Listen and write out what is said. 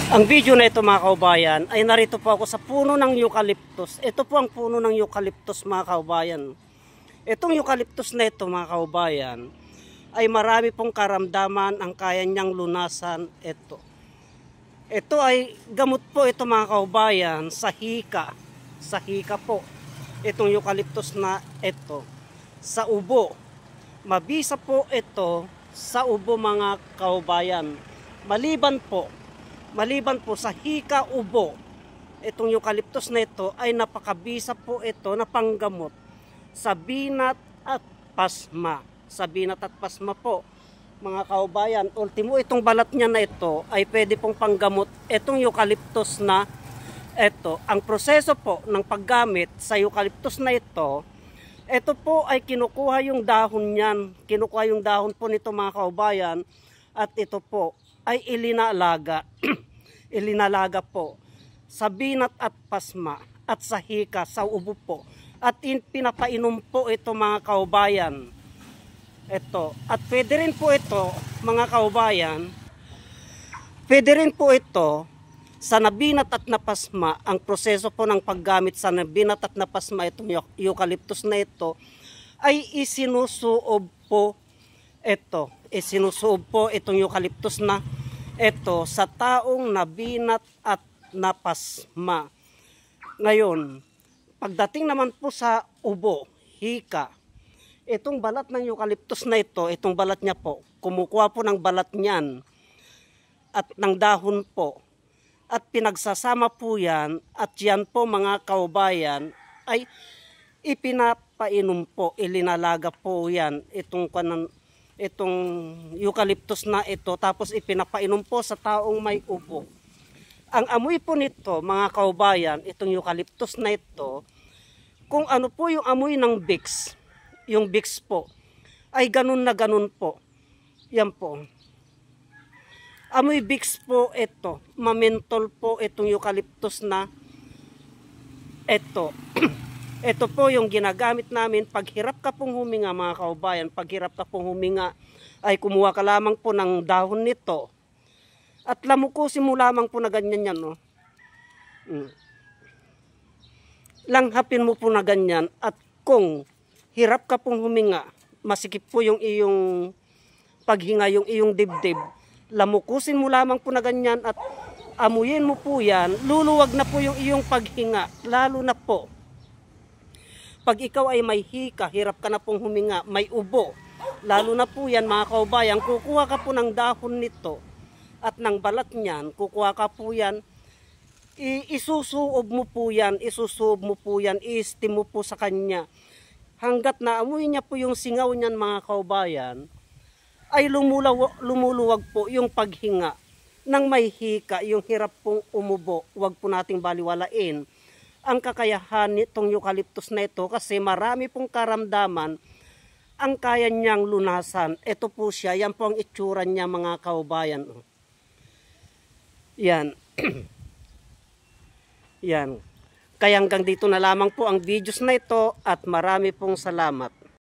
Ang video na ito mga kaubayan ay narito po ako sa puno ng eucalyptus. Ito po ang puno ng eucalyptus mga kaubayan. Itong eucalyptus na ito mga kaubayan ay marami pong karamdaman ang kaya niyang lunasan ito. Ito ay gamot po ito mga kaubayan sa hika. Sa hika po. Itong eucalyptus na ito. Sa ubo. Mabisa po ito sa ubo mga kaubayan. Maliban po sa hika ubo, itong eucalyptus na ito ay napakabisa po ito na panggamot sa binat at pasma. Sa binat at pasma po mga kaubayan, ultimo itong balat niya na ito ay pwede pong panggamot itong eucalyptus na ito. Ang proseso po ng paggamit sa eucalyptus na ito po ay kinukuha yung dahon niyan. Kinukuha yung dahon po nito mga kaubayan at ito po ay ilinalaga. Ilinalaga po sa binat at pasma at sa hika, sa ubo po. At pinapainom po ito mga kaubayan. Ito. At pwede rin po ito mga kaubayan, pwede rin po ito sa nabinat at napasma. Ang proseso po ng paggamit sa nabinat at napasma itong eucalyptus na ito ay isinusuob po ito. Isinusuob po itong eucalyptus na ito sa taong nabinat at napasma. Ngayon, pagdating naman po sa ubo, hika, itong balat ng eucalyptus na ito, itong balat niya po, kumukuha po ng balat niyan at ng dahon po. At pinagsasama po yan at yan po mga kaubayan ay ipinapainom po, ilinalaga po yan itong eucalyptus na ito, tapos ipinapainom po sa taong may ubo. Ang amoy po nito mga kaubayan, itong eucalyptus na ito, kung ano po yung amoy ng Vicks, yung Vicks po ay ganun na ganun po. Yan po, amoy Vicks po ito, mamentol po itong eucalyptus na ito. Ito po yung ginagamit namin pag hirap ka pong huminga mga kaubayan. Pag hirap ka pong huminga ay kumuha ka lamang po ng dahon nito. At lamukusin mo lamang po na ganyan yan. No? Langhapin mo po na ganyan. At kung hirap ka pong huminga, masikip po yung iyong paghinga, yung iyong dibdib. Lamukusin mo lamang po na ganyan at amuyin mo po yan. Luluwag na po yung iyong paghinga. Lalo na po pag ikaw ay may hika, hirap ka na pong huminga, may ubo, lalo na po yan mga kaubayan, kukuha ka po ng dahon nito at ng balat niyan, kukuha ka po yan, isusuob mo po yan, i-steam mo po sa kanya. Hanggat naamoy niya po yung singaw niyan mga kaubayan, ay lumuluwag po yung paghinga ng may hika, yung hirap pong umubo. Huwag po nating baliwalain ang kakayahan nitong eucalyptus na ito kasi marami pong karamdaman ang kaya niyang lunasan. Ito po siya, yan po ang itsura niya mga kaubayan. Yan. Yan. Kaya hanggang dito na lamang po ang videos na ito at marami pong salamat.